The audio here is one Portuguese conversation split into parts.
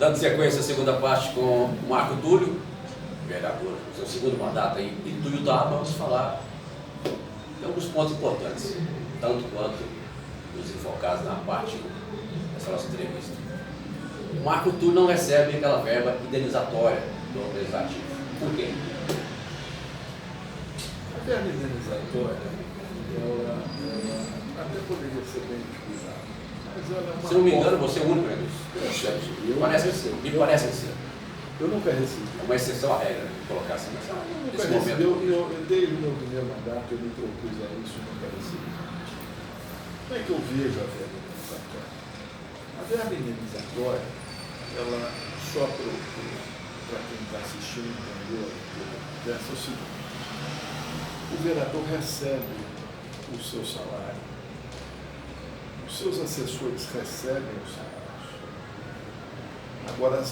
Dando sequência à segunda parte com o Marco Túlio, vereador, seu segundo mandato aí em Tuiutaba, vamos falar de alguns pontos importantes, tanto quanto os enfocados na parte dessa nossa entrevista. O Marco Túlio não recebe aquela verba indenizatória do legislativo. Por quê? A verba indenizatória, ela até poderia ser bem utilizada, mas ela é uma... Se não me engano, você é o único que recebe. Me parece que sim. Eu nunca recebi. É uma exceção à regra, colocar assim nesse momento. Eu desde o meu primeiro mandato, eu me propus a isso e nunca recebi. Como é que eu vejo a verba indenizatória? A verba indenizatória, ela só para quem está assistindo, entendeu? Pensa o seguinte: o vereador recebe o seu salário, os seus assessores recebem os salários. Agora,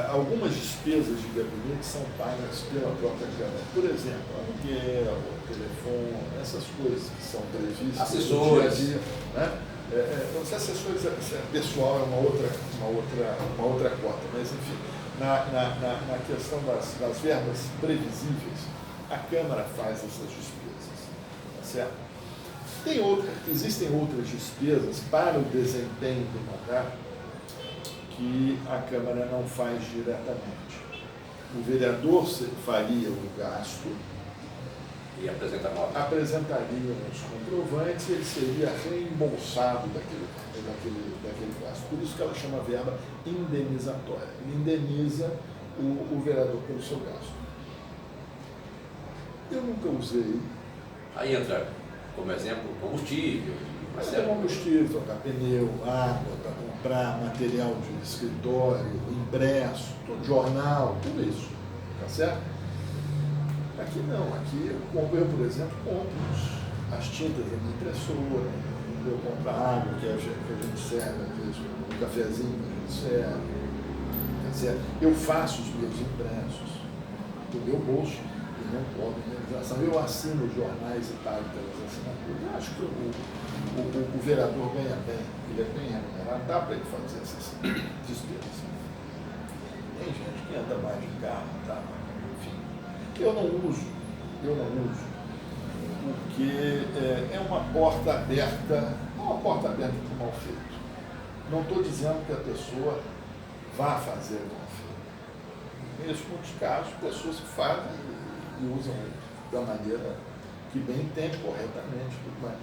algumas despesas de gabinete são pagas pela própria Câmara. Por exemplo, aluguel, telefone, essas coisas que são previstas assessores. no dia a dia, né? Os assessores pessoal é uma outra cota, mas enfim, na questão das verbas previsíveis, a Câmara faz essas despesas, tá certo? Existem outras despesas para o desempenho do mandato que a Câmara não faz diretamente. O vereador faria o gasto, e apresentaria os comprovantes e ele seria reembolsado daquele gasto. Por isso que ela chama verba indenizatória. Ele indeniza o vereador pelo seu gasto. Eu nunca usei. Aí entra, como exemplo, combustível. Combustível, trocar pneu, água, para comprar material de escritório, impresso, tudo, jornal, tudo isso. Tá certo? Aqui não, aqui eu, por exemplo, compro as tintas da minha impressora, eu compro a água que a gente serve, às vezes, um cafezinho que a gente serve, tá certo? Eu faço os meus impressos do meu bolso e não cobro indenização. Eu assino os jornais e pago pelas assinaturas. Eu acho que o vereador ganha bem, ele é bem remunerado, dá para ele fazer essas despesas. Tem gente que anda mais de carro, tá? Enfim. Eu não uso, porque é uma porta aberta para o mal feito. Não estou dizendo que a pessoa vá fazer o mal feito. Conheço muitos casos, pessoas que fazem e usam da maneira que bem entende, corretamente, tudo mais.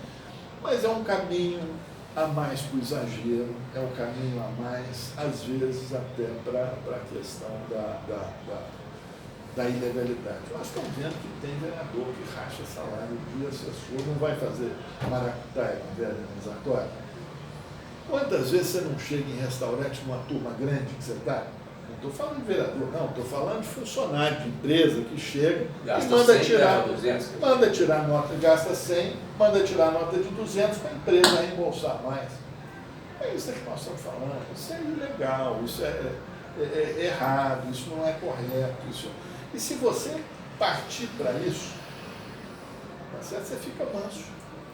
Mas é um caminho a mais para o exagero, é um caminho a mais, às vezes, até para a questão da ilegalidade. Nós estamos vendo que tem vereador que racha salário de assessor, não vai fazer maracutaia com verba indenizatória. Quantas vezes você não chega em restaurante numa turma grande que você está? Não estou falando de vereador, não, estou falando de funcionário de empresa que chega gasta e manda 100, tirar, 200, manda tirar nota, gasta 100, manda tirar nota de 200 para a empresa reembolsar mais. É isso que nós estamos falando. Isso é ilegal, isso é errado, isso não é correto. E se você partir para isso, tá certo? Você fica manso.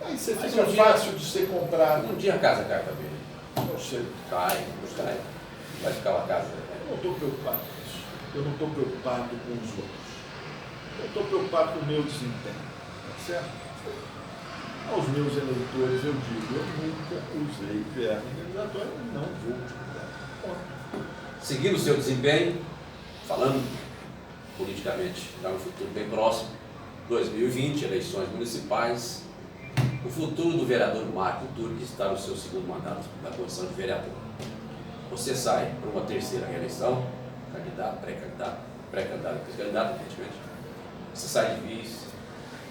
Aí você fica fácil de ser comprado. Um dia a casa cai também. Não sei. Cai. Vai ficar uma casa. Eu não estou preocupado com isso. Eu não estou preocupado com os outros. Eu estou preocupado com o meu desempenho. Tá certo? Aos meus eleitores eu digo, eu nunca usei verba indenizatória e não vou utilizar. Seguindo o seu desempenho, falando politicamente já no futuro bem próximo, 2020, eleições municipais, o futuro do vereador Marco Túlio, que está no seu segundo mandato na condição de vereador. Você sai para uma terceira reeleição, candidato, pré-candidato, evidentemente. Você sai de vice,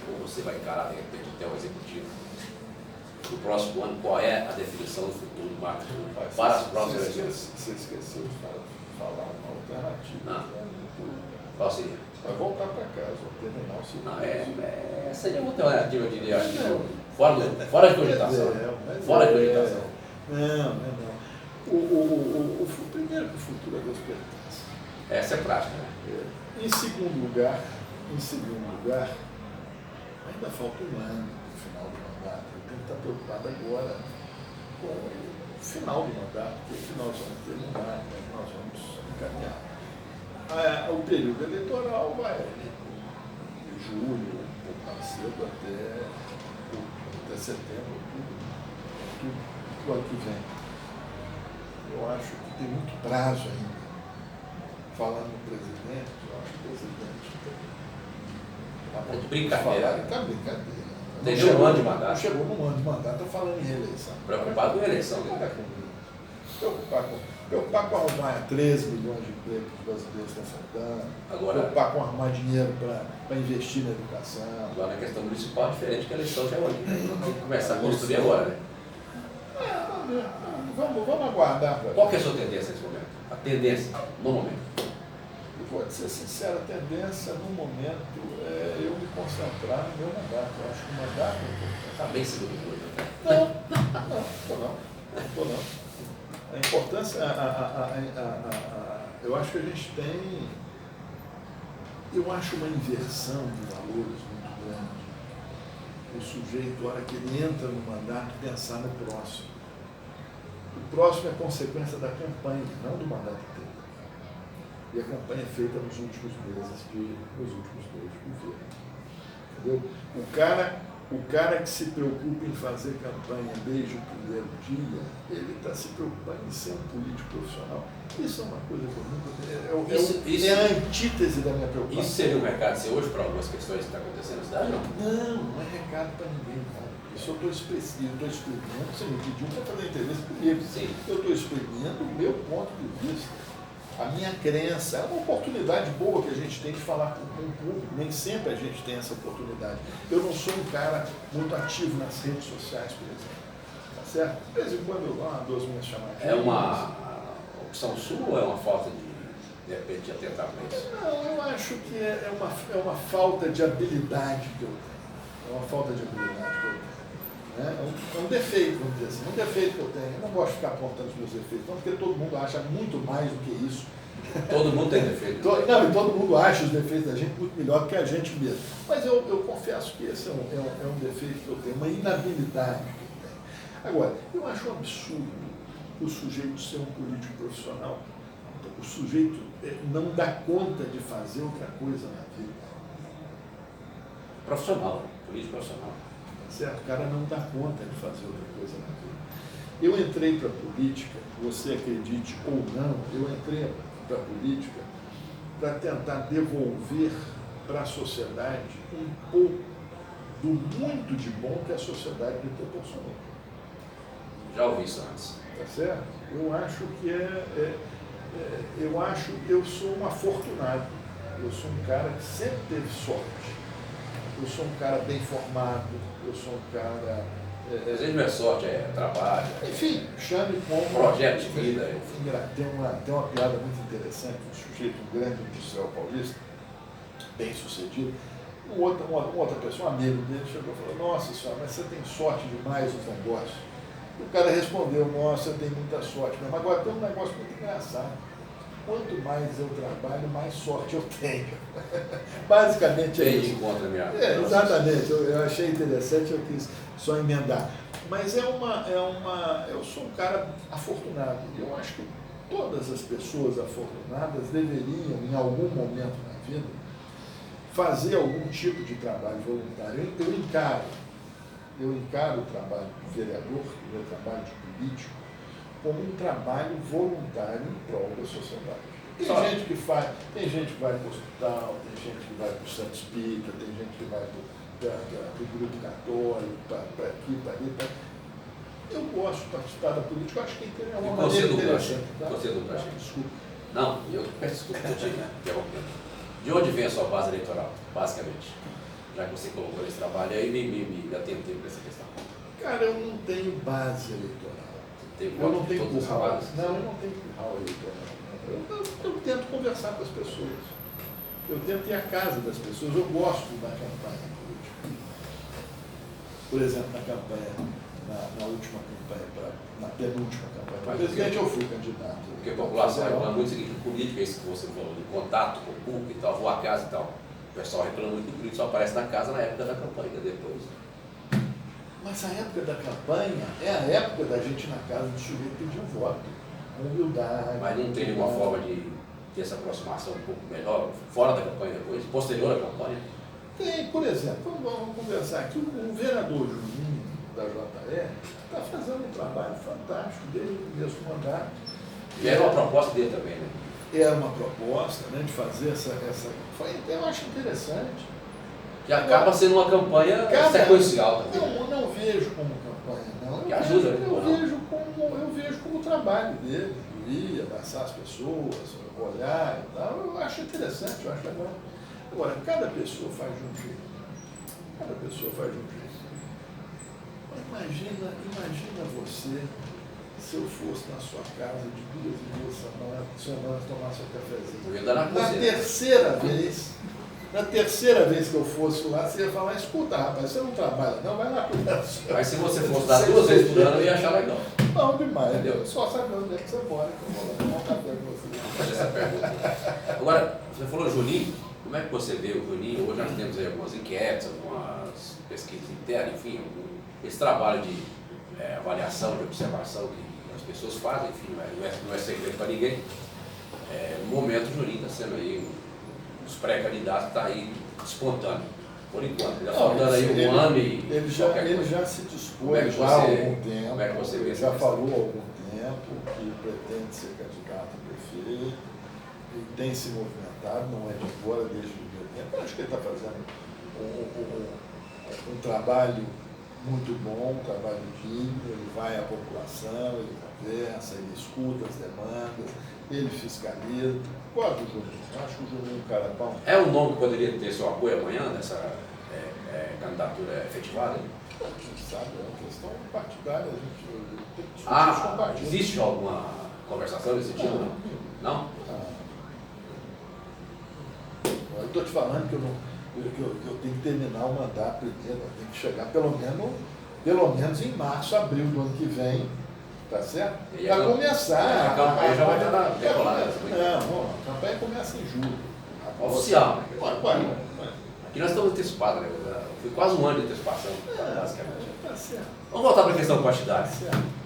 ou você vai encarar, de repente, até o executivo. No próximo ano, qual é a definição do futuro do Marco Túlio para as próximas eleições? Você esqueceu de falar uma alternativa. Não. Qual seria? Vai voltar para casa, terminar o segundo. Não, seria uma alternativa, eu diria, fora de cogitação. Fora de cogitação. Não. Primeiro que o futuro é das pertences. Essa é prática, né? Em segundo lugar, ainda falta um ano para o final do mandato. Eu tenho que estar preocupado agora com o final do mandato, porque o final nós vamos terminar, nós vamos período eleitoral vai de julho, um pouco mais cedo, até setembro, outubro, do ano que vem. Eu acho que tem muito prazo ainda. Falando no presidente, eu acho que o presidente É de brincadeira. Está brincadeira. Tem um ano de mandato. Não chegou num ano de mandato, está falando em reeleição. Preocupado com a eleição. Para comigo. Preocupar com arrumar 13 milhões de empregos que os brasileiros estão faltando. Agora, preocupar com arrumar dinheiro para investir na educação. Agora, na questão municipal, é diferente que a eleição já é hoje. Tem que começar a construir agora, né? Vamos aguardar. Qual que é a sua tendência nesse momento? A tendência, no momento. Eu vou ser sincero, a tendência no momento é eu me concentrar no meu mandato. Eu acho que o mandato é importante. Está bem seguro do hoje, né? Não estou não. A importância, eu acho que a gente tem, eu acho uma inversão de valores muito grande. O sujeito, a hora que ele entra no mandato, pensar no próximo. O próximo é consequência da campanha, não do mandato inteiro. E a campanha é feita nos últimos meses, nos últimos meses de governo. Entendeu? O cara que se preocupa em fazer campanha desde o primeiro dia, ele está se preocupando em ser um político profissional. Isso é uma coisa que eu nunca... É a antítese da minha preocupação. Isso seria um recado seu hoje para algumas questões que estão acontecendo na cidade? Não é recado para ninguém, não. Isso eu estou exprimendo, você me pediu para fazer entrevista comigo. Sim. Eu estou exprimendo o meu ponto de vista. A minha crença é uma oportunidade boa que a gente tem de falar com o público. Nem sempre a gente tem essa oportunidade. Eu não sou um cara muito ativo nas redes sociais, por exemplo. Tá certo? De vez em quando eu lá, 2 minhas chamadinhas. É uma opção sua ou é uma falta de repente, atentar para isso? Não, eu acho que é uma falta de habilidade que eu tenho. É uma falta de habilidade que eu tenho. É um defeito, vamos dizer assim, um defeito que eu tenho. Eu não gosto de ficar apontando os meus defeitos, não, porque todo mundo acha muito mais do que isso. Todo mundo tem defeito. Não, e todo mundo acha os defeitos da gente muito melhor do que a gente mesmo. Mas eu confesso que esse é um defeito que eu tenho, uma inabilidade que eu tenho. Agora, eu acho um absurdo o sujeito ser um político profissional. O sujeito não dá conta de fazer outra coisa na vida. Profissional, político profissional. Certo? O cara não dá conta de fazer outra coisa na vida. Eu entrei para a política, você acredite ou não, eu entrei para a política para tentar devolver para a sociedade um pouco do muito de bom que a sociedade me proporcionou. Já ouvi isso antes. Tá certo? Eu acho que eu sou um afortunado. Eu sou um cara que sempre teve sorte. Eu sou um cara bem formado, eu sou um cara... Às vezes não é sorte, é trabalho. Enfim, chame como... Projeto de vida. Tem uma piada muito interessante, um sujeito, um grande industrial paulista, bem sucedido, uma outra pessoa, um amigo dele, chegou e falou, nossa senhora, mas você tem sorte demais nos negócios. E o cara respondeu, nossa, eu tenho muita sorte mesmo. Agora tem um negócio muito engraçado. Quanto mais eu trabalho, mais sorte eu tenho. Basicamente é isso. Exatamente, eu achei interessante, eu quis só emendar. Mas eu sou um cara afortunado. Eu acho que todas as pessoas afortunadas deveriam, em algum momento na vida, fazer algum tipo de trabalho voluntário. Eu encaro o trabalho de vereador, o meu trabalho de político, como um trabalho voluntário em prol da sociedade. Tem gente que vai para o hospital, tem gente que vai para o Santo Espírita, tem gente que vai para o grupo católico, para aqui, para ali. Eu gosto de participar da política, eu acho que é uma maneira interessante. Você do Brasil. Desculpa. Não, eu peço desculpa por te interrompendo. De onde vem a sua base eleitoral, basicamente? Já que você colocou esse trabalho aí, me atentei para essa questão. Cara, eu não tenho base eleitoral. Eu não tenho curral. Não, eu não tenho curral eleitoral. Eu tento conversar com as pessoas. Eu tento ir à casa das pessoas. Eu gosto da campanha política. Por exemplo, na campanha, na última campanha, na penúltima campanha para presidente, eu fui candidato. Porque a população reclama muito o seguinte, política, isso que você falou, de contato com o público e tal, vou à casa e tal. O pessoal reclama muito que o político só aparece na casa na época da campanha, depois. Mas a época da campanha é a época da gente ir na casa do sujeito pedir um voto. Com humildade. Mas não tem nenhuma forma de ter essa aproximação um pouco melhor, fora da campanha depois, posterior à campanha? Tem, por exemplo, vamos conversar aqui, o vereador Juninho da JE está fazendo um trabalho fantástico desde o começo do mandato. E era uma proposta dele também, né? Era uma proposta, né, de fazer essa. Eu acho interessante. Que acaba sendo uma campanha sequencial também. Não vejo como campanha, não. Que ajuda, Eu vejo como trabalho dele, ir, abraçar as pessoas, olhar e tal. Eu acho interessante, eu acho legal. Agora, cada pessoa faz de um jeito. Cada pessoa faz de um jeito. Imagina você, se eu fosse na sua casa de 2 em 2 semanas tomar seu cafezinho. Na terceira vez que eu fosse lá, você ia falar, escuta, rapaz, você não trabalha não, vai lá cuidar do seu. Mas se você fosse dar 2 vezes por ano, eu ia achar legal. Não, demais. Entendeu? Só saber onde é que você mora, que eu vou lá tomar um café com você. Fazer essa pergunta. Agora, você falou Juninho, como é que você vê o Juninho? Hoje nós temos aí algumas enquetes, algumas pesquisas internas, enfim, esse trabalho de avaliação, de observação que as pessoas fazem, enfim, não é segredo para ninguém. No momento o Juninho está sendo aí os pré-candidatos está aí despontando, por enquanto. Já faltando aí um ano e ele já se dispôs já há algum tempo, como é que você vê já falou há algum tempo que pretende ser candidato a prefeito, e tem se movimentado, não é de agora, desde o primeiro tempo. Eu acho que ele está fazendo um trabalho muito bom, um trabalho digno, ele vai à população, ele conversa, ele escuta as demandas, ele fiscaliza. Gosto do Juninho, acho que o Juninho é um cara bom. É um nome que poderia ter seu apoio amanhã nessa candidatura efetivada? Quem sabe, é uma questão partidária, a gente tem que discutir isso com o partido. Existe alguma conversação desse tipo? Não? Eu estou te falando que eu tenho que terminar o mandato primeiro, eu tenho que chegar pelo menos em março, abril do ano que vem, tá certo? Para começar. A campanha já vai estar decolada. Não, a campanha começa em julho. Oficial. Vai. Aqui nós estamos antecipados, né? Foi quase um ano de antecipação, basicamente. Tá certo. Vamos voltar para a questão partidária.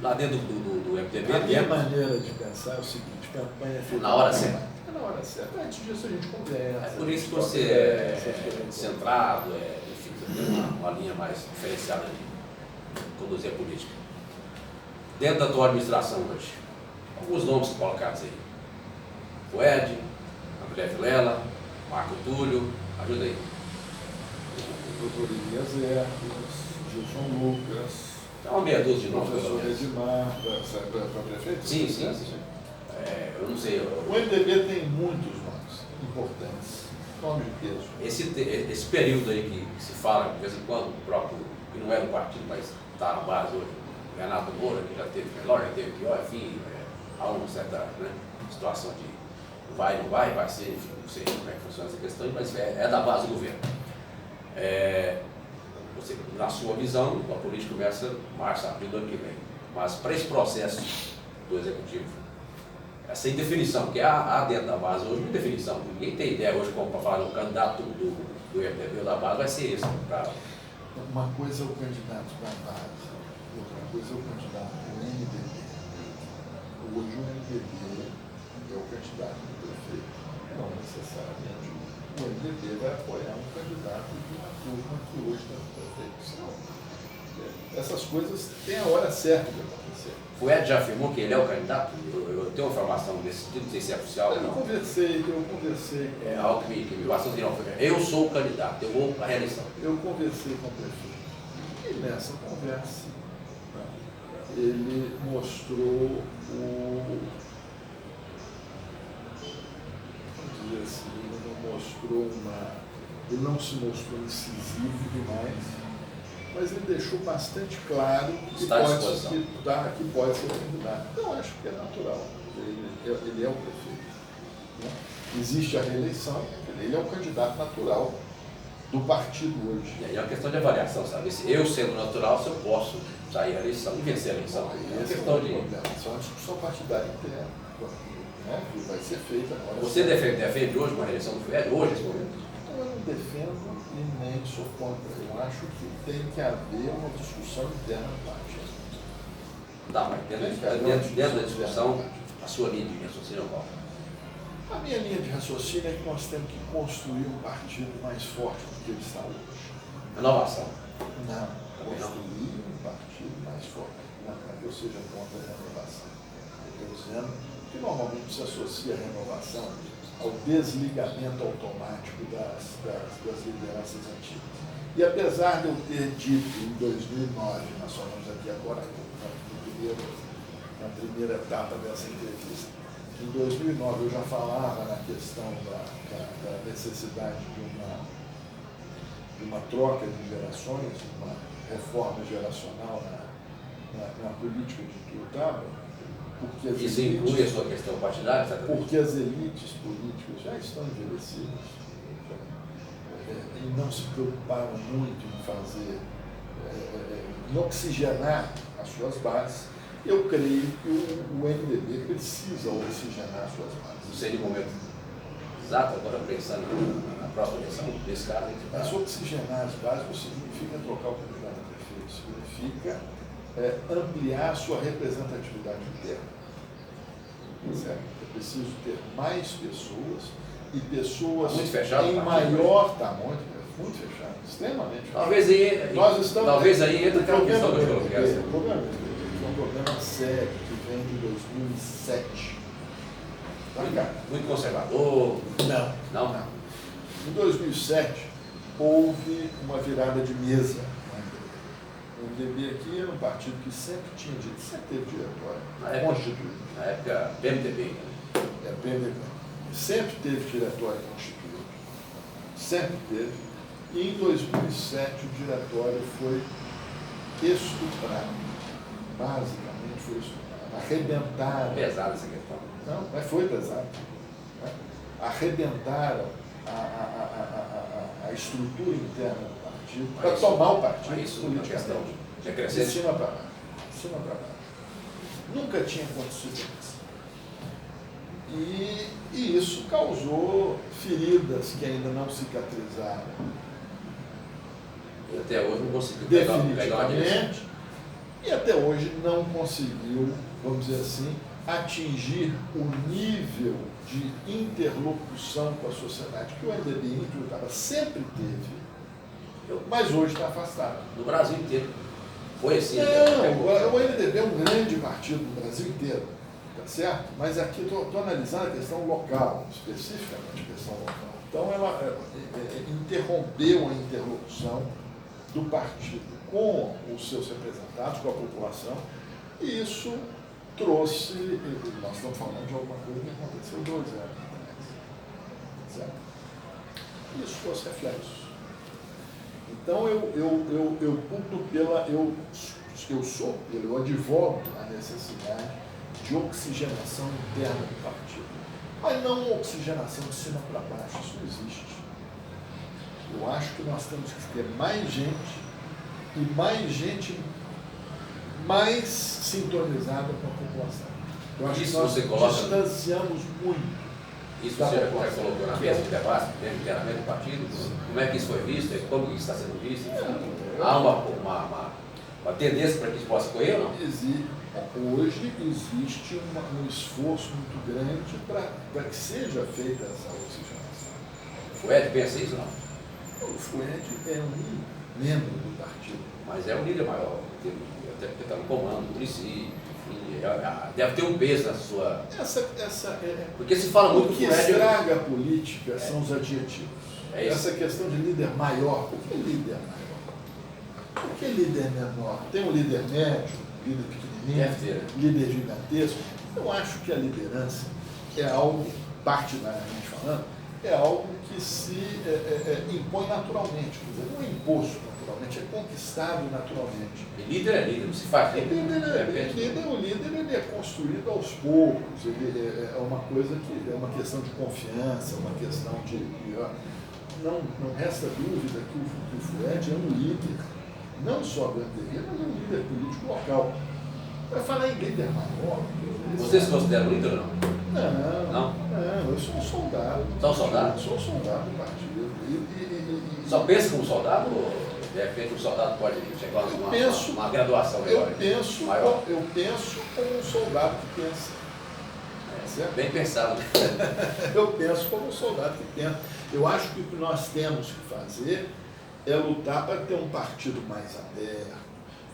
Lá dentro do MDB. A minha maneira de pensar é o seguinte: campanha é feita na hora certa. É na hora certa. Antes disso a gente conversa. É por isso que você é centrado, enfim, você tem uma linha mais diferenciada de conduzir a política. Dentro da tua administração hoje, alguns nomes colocados aí. O Ed, André Vilela, Marco Túlio, ajuda aí. O doutor Elias Hermes, Gilson Lucas. É uma meia dúzia de nomes, pelo professor menos. Edmar, para prefeito? Sim. Eu não sei. O MDB tem muitos nomes importantes, nomes de peso. Esse período aí que se fala de vez em quando, o próprio, que não é do partido, mas está na base hoje, Renato Moura, que já teve melhor, já teve pior, enfim, há uma certa situação de vai, não vai ser, enfim, não sei como é que funciona essa questão, mas é da base do governo. Você, na sua visão, a política começa em março, abril do ano que vem. Mas para esse processo do executivo, essa indefinição, porque há dentro da base hoje uma indefinição. Ninguém tem ideia hoje como para falar o candidato do MDB ou da base vai ser esse. Uma coisa é o candidato da base, outra coisa é o candidato do MDB. Hoje o MDB é o candidato do prefeito. Não necessariamente o MDB vai apoiar um candidato de uma turma que hoje está no prefeito. Senão, essas coisas têm a hora certa de acontecer. O Ed já afirmou que ele é o candidato? Eu tenho uma informação nesse sentido, não sei se é oficial ou não. Eu conversei. É algo que me basta dizer, eu sou o candidato, eu vou para a reeleição. Eu conversei com o prefeito. E nessa conversa, ele mostrou ele não se mostrou incisivo demais, mas ele deixou bastante claro que pode ser candidato. Eu acho que é natural, ele é o prefeito. Né? Existe a reeleição, ele é o candidato natural do partido hoje. E aí é uma questão de avaliação, sabe? Se eu sendo natural, se eu posso sair a eleição e vencer a eleição. É uma questão de... Isso é uma discussão partidária interna, né? Que vai ser feita na hora. Você defende hoje uma reeleição do FED, hoje, esse momento? Eu não defendo e nem sou contra. Eu acho que tem que haver uma discussão interna do partido. Tá, mas dentro da discussão, a sua linha de raciocínio qual? A minha linha de raciocínio é que nós temos que construir um partido mais forte do que ele está hoje. Renovação. Não, construir um partido mais forte. Não é que eu seja contra a renovação. Eu estou dizendo que normalmente se associa a renovação ao desligamento automático das lideranças antigas. E apesar de eu ter dito em 2009, nós falamos aqui agora na primeira etapa dessa entrevista, que em 2009 eu já falava na questão da necessidade de uma troca de gerações, uma reforma geracional na política de que eu estava, porque isso inclui a sua questão partidária? Porque as elites políticas já estão envelhecidas e não se preocuparam muito em fazer, em oxigenar as suas bases. Eu creio que o MDB precisa oxigenar as suas bases. Não seria o momento exato, agora pensando na próxima eleição, nesse caso? Mas oxigenar as bases não significa trocar o candidato a prefeito, significa ampliar a sua representatividade interna. Certo? É preciso ter mais pessoas e pessoas muito fechado, em maior tamanho, muito fechado, extremamente fechado. Talvez aí entra aquela questão que eu coloquei. O problema é um problema sério que vem de 2007. Muito conservador? Não. Em 2007, houve uma virada de mesa. O MDB aqui era um partido que sempre teve diretório constituído. Na época, PMDB. PMDB. Sempre teve diretório constituído. Sempre teve. E em 2007 o diretório foi estuprado. Basicamente foi estuprado. Arrebentaram. Pesada essa questão. Não, mas foi pesado. Arrebentaram a estrutura interna do partido para tomar o partido. Isso politicamente. De cima para baixo. De cima para baixo. Nunca tinha acontecido isso. E isso causou feridas que ainda não cicatrizaram. E até hoje não conseguiu pegar uma direção. E até hoje não conseguiu, vamos dizer assim, atingir o nível de interlocução com a sociedade que o MDB sempre teve, mas hoje está afastado. No Brasil inteiro. Foi assim. Não, o MDB é um grande partido no Brasil inteiro, tá certo? Mas aqui estou analisando a questão local, especificamente a questão local. Então ela interrompeu a interlocução do partido com os seus representados, com a população, e isso trouxe, nós estamos falando de alguma coisa que aconteceu 2 anos atrás, certo? Isso trouxe reflexos. Então eu advogo a necessidade de oxigenação interna do partido, mas não oxigenação de cima para baixo, isso não existe. Eu acho que nós temos que ter mais gente e mais sintonizada com a população. Eu acho que nós distanciamos muito. Isso você já colocou na mesa de debate, internamente do partido? Como é que isso foi visto? Como que isso está sendo visto? Há uma tendência para que isso possa ocorrer ou não? Hoje existe um esforço muito grande para que seja feita essa oxigenação. O FUED pensa isso ou não? O FUED é um membro do partido. Mas é um líder maior, até porque está no comando do município, enfim, deve ter um peso na sua... Porque se fala muito do FUED. O que estraga a política são os adjetivos. Essa questão de líder maior. Por que líder maior? Por que líder menor? Tem um líder médio, líder pequenininho, líder gigantesco. Eu acho que a liderança é algo, partidariamente falando, é algo que se impõe naturalmente, quer dizer, não é imposto naturalmente, é conquistado naturalmente. E líder é líder, não se faz líder. O líder ele é construído aos poucos, ele é uma coisa que é uma questão de confiança, uma questão de... Não resta dúvida que o FUED é um líder, não só do MDB, mas é um líder político local. Para falar em líder maior... Você se considera líder ou não? Não, eu sou um soldado. Só um soldado? Sou um soldado do partido. Só pensa como soldado ou de repente um soldado pode chegar a uma graduação melhor? Eu penso como um soldado que pensa. certo? Bem pensado. Eu penso como um soldado que pensa. Eu acho que o que nós temos que fazer é lutar para ter um partido mais aberto,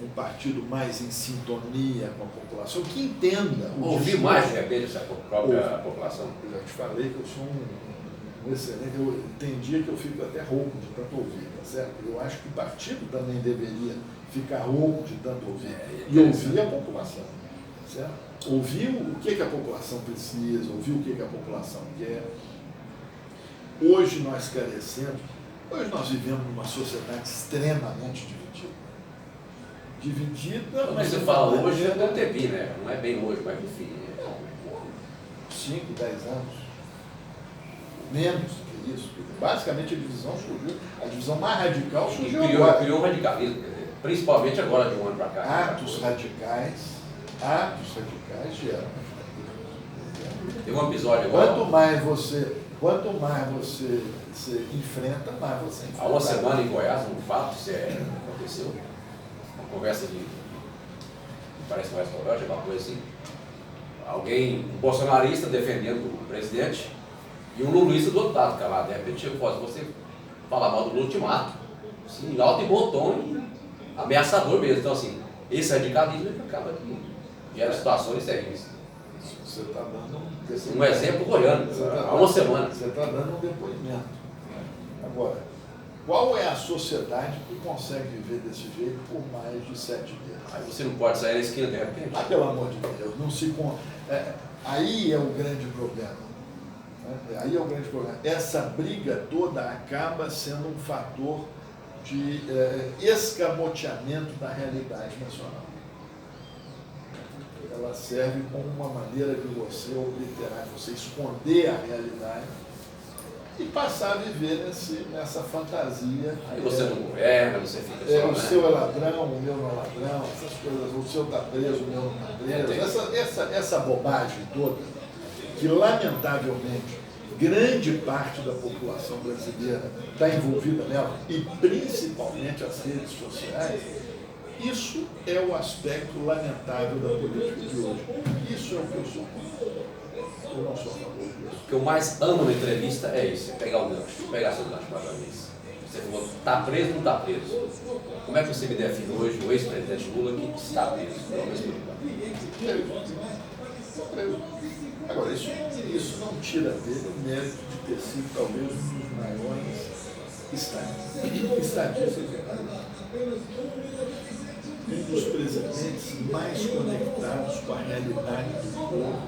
um partido mais em sintonia com a população, que entenda o Ouvir discurso. mais, de repente, essa própria população. Eu já te falei que eu sou um excelente, tem dia que eu fico até rouco de tanto ouvir, tá certo? Eu acho que o partido também deveria ficar rouco de tanto ouvir e ouvir a população, certo? Ouvir o que a população precisa, ouvir o que a população quer. Hoje nós carecemos, hoje nós vivemos numa sociedade extremamente dividida. Mas você fala hoje, é do TPI, né? Não é bem hoje, mas enfim. 5, 10 anos. Menos do que isso. Basicamente a divisão surgiu, a divisão mais radical surgiu agora. Criou um radicalismo, principalmente agora de um ano para cá. Atos radicais geram. Tem um episódio agora. Quanto mais você enfrenta, mais você enfrenta. Há uma semana em Goiás, um fato aconteceu. Uma conversa parece um restaurante, alguma coisa assim. Um bolsonarista defendendo o presidente e um lulista do outro lado, que lá, de repente chegou e falou: se você falar mal do Lula, eu te mato. Assim, em alto e bom tom e ameaçador mesmo. Então, assim, esse radicalismo acaba aqui. Gera situações terríveis. Você está dando um exemplo goiano, há uma semana. Você está dando um depoimento. Agora, qual é a sociedade que consegue viver desse jeito por mais de 7 dias? Aí você não pode sair na esquina de repente. Ah, pelo amor de Deus, não se aí é o grande problema. Aí é o grande problema. Essa briga toda acaba sendo um fator de escamoteamento da realidade nacional. Ela serve como uma maneira de você obliterar, de você esconder a realidade e passar a viver nessa fantasia. Aí você não governa, você fica só, o seu é ladrão, o meu não é ladrão, essas coisas, o seu está preso, o meu não está preso. Essa bobagem toda, que lamentavelmente grande parte da população brasileira está envolvida nela, e principalmente as redes sociais. Isso é o aspecto lamentável da política de hoje. Isso é o que eu sou contra. Eu não sou a favor disso. O que eu mais amo na entrevista é isso: pegar o gancho, pegar seu gancho para mim. Você falou, está preso ou não está preso? Como é que você me define hoje o ex-presidente Lula que está preso? Pelo menos por enquanto. Preso. Agora, isso não tira dele o mérito de ter sido talvez um dos maiores estadistas do país. Um dos presidentes mais conectados com a realidade do povo,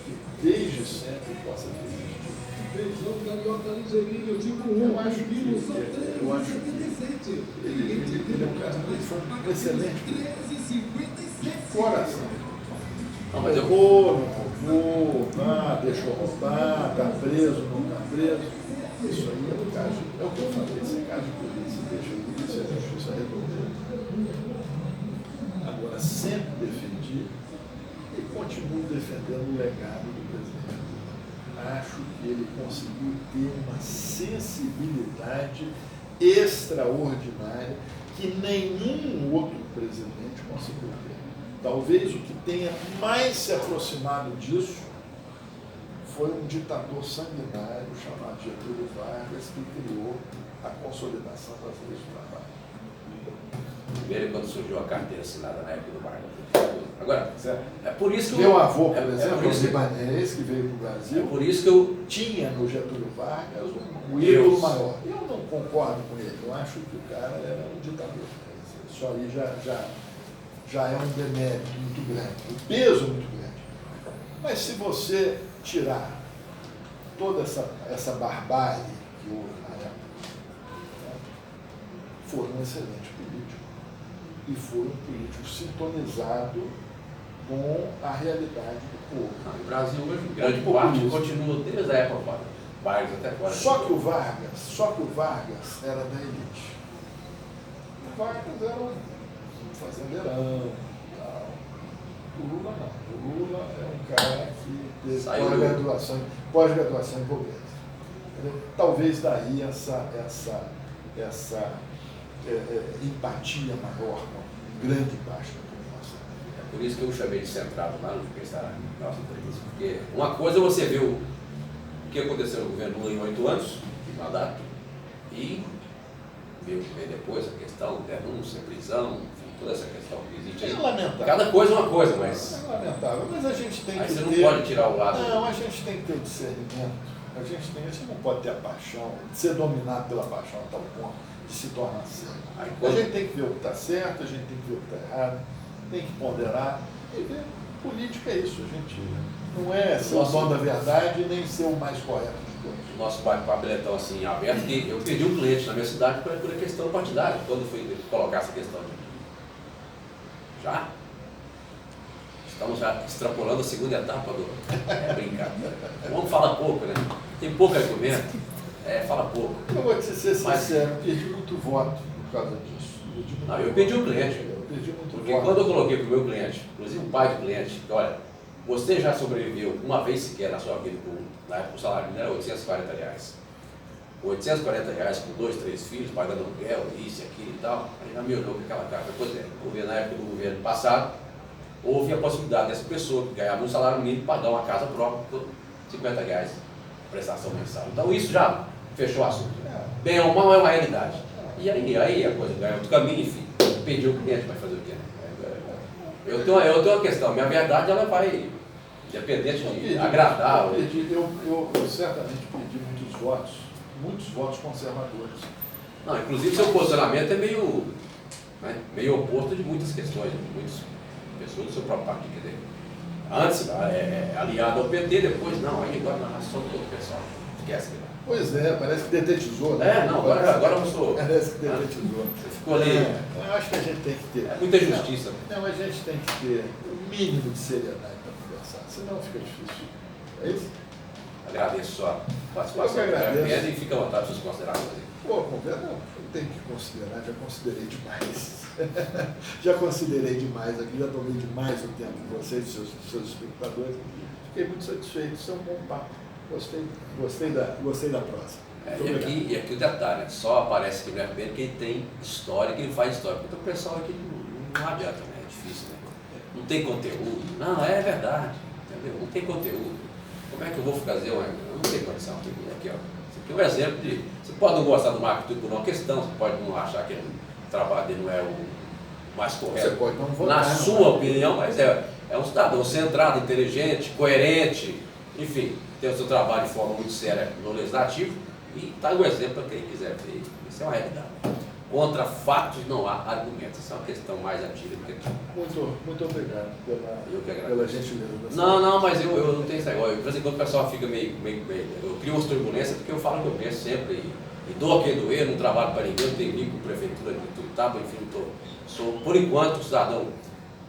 que desde sempre possa ter existido. Eu acho que ele é um cara que foi um excelente de coração. Não, mas eu roubou, deixou roubar, está preso, não está preso. Isso aí é o caso, é o que eu falei, esse caso de polícia, deixa a polícia e a justiça resolver. Agora, sempre defendi e continuo defendendo o legado do presidente. Acho que ele conseguiu ter uma sensibilidade extraordinária que nenhum outro presidente conseguiu ter. Talvez o que tenha mais se aproximado disso foi um ditador sanguinário chamado Getúlio Vargas, que criou a consolidação das leis do trabalho. Primeiro, quando surgiu a carteira assinada na época do Vargas. Agora, é por isso que meu avô, por exemplo, é o libanês que veio para o Brasil, é por isso que eu tinha no Getúlio Vargas um ídolo maior. Eu não concordo com ele, eu acho que o cara era um ditador. Isso aí já é um demérito muito grande, um peso muito grande. Mas se você tirar toda essa barbárie que houve na época, foi um excelente político. E foi um político sintonizado com a realidade do povo. No Brasil hoje, grande parte continua desde a época Vargas até agora. Só que o Vargas era da elite. O Vargas era um fazendeirão, tal. O Lula não. O Lula é um cara que teve pós-graduação em pobreza. Talvez daí essa empatia maior com grande parte da população. Por isso que eu chamei de centrado lá no pensar na nossa entrevista. Porque uma coisa é você ver o que aconteceu no governo Lula em 8 anos de mandato e ver o que vem depois, a questão de denúncia, prisão, enfim, toda essa questão que existe aí. É lamentável. Cada coisa é uma coisa, mas. É lamentável, mas a gente tem Aí que você ter... não pode tirar o lado. Não, a gente tem que ter o discernimento. A gente não pode ter a paixão, ser dominado pela paixão a tal ponto de se tornar certo. Aí, A quando... gente tem que ver o que está certo, a gente tem que ver o que está errado, tem que ponderar e ver. Política é isso, a gente não é ser o dono da verdade nem ser o mais correto de todos. O nosso bate-papo é tão assim aberto que eu perdi um cliente na minha cidade por a questão partidária, quando fui colocar essa questão. Já? Estamos já extrapolando a segunda etapa do. É brincadeira. O homem fala pouco, né? Tem pouco argumento. Fala pouco. Eu vou te ser Mas- sincero, perdi muito voto por causa disso. Não, eu perdi um cliente. Eu perdi muito Porque voto. quando eu coloquei para o meu cliente, inclusive o pai do cliente, que olha, você já sobreviveu uma vez sequer na sua vida na época o salário mínimo era R$840. R$840 com 2, 3 filhos, pagando aluguel, isso, aquilo e tal. Aí já me olhou com aquela cara. Pois é, na época do governo passado, houve a possibilidade dessa pessoa que ganhava um salário mínimo pagar uma casa própria por R$50 prestação mensal. Então isso já fechou o assunto. Bem ou mal é uma realidade. E aí a coisa ganha outro caminho, enfim. Perdi o cliente, vai fazer o quê? Eu tenho uma questão, minha verdade ela vai, independente de agradar. Eu certamente perdi muitos votos conservadores. Não, inclusive seu posicionamento é meio oposto de muitas questões, de muitas pessoas do seu próprio partido. Quer dizer, antes aliado ao PT, depois não, aí agora na ração todo o pessoal. Esquece que não. Pois é, parece que detetizou, né? Não, agora eu sou. Parece que detetizou. Você ficou ali. Eu acho que a gente tem que ter. É muita injustiça. Não, a gente tem que ter o mínimo de seriedade para conversar, senão fica difícil. É isso? Agradeço sua participação. Eu que agradeço. E fica à vontade para suas considerações. Pô, conversa, não, tem que considerar, já considerei demais. Já considerei demais aqui, já tomei demais o tempo de vocês, seus espectadores. Fiquei muito satisfeito, isso é um bom papo. Gostei da prosa. E aqui o detalhe, né? Só aparece aqui no RBN quem tem história, quem faz história. Porque o pessoal aqui não adianta, né? É difícil, né? Não tem conteúdo. Não, é verdade, entendeu? Não tem conteúdo. Como é que eu vou fazer uma... Eu não tenho condição aqui, ó. Isso aqui é um exemplo de... Você pode não gostar do Marco Túlio por uma questão, você pode não achar que o trabalho dele não é o mais correto. Você pode não votar. Na sua opinião, mas é um cidadão centrado, inteligente, coerente, enfim, tem o seu trabalho de forma muito séria no legislativo e está o exemplo para quem quiser ver. Isso é uma realidade. Contra fatos não há argumentos. Isso é uma questão mais antiga do que tudo. Muito obrigado Eu que agradeço. pela gentileza. Não, mas eu não tenho esse negócio. De vez em quando o pessoal fica meio. Eu crio umas turbulências porque eu falo o que eu penso sempre e dou quem doer, não trabalho para ninguém, não tenho vínculo com prefeitura de Tuiutaba, enfim, sou, por enquanto, um cidadão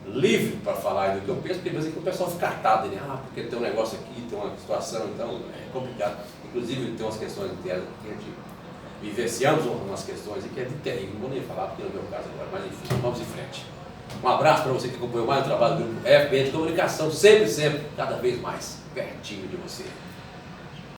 livre para falar do que eu penso, porque às vezes o pessoal fica atado, né? Porque tem um negócio aqui, tem uma situação, então é complicado. Inclusive tem umas questões internas que a gente vivenciamos umas questões que é de terrível, não vou nem falar porque não é o meu caso agora, mas enfim, vamos em frente. Um abraço para você que acompanhou mais o trabalho do Grupo FBN de Comunicação, sempre, cada vez mais pertinho de você.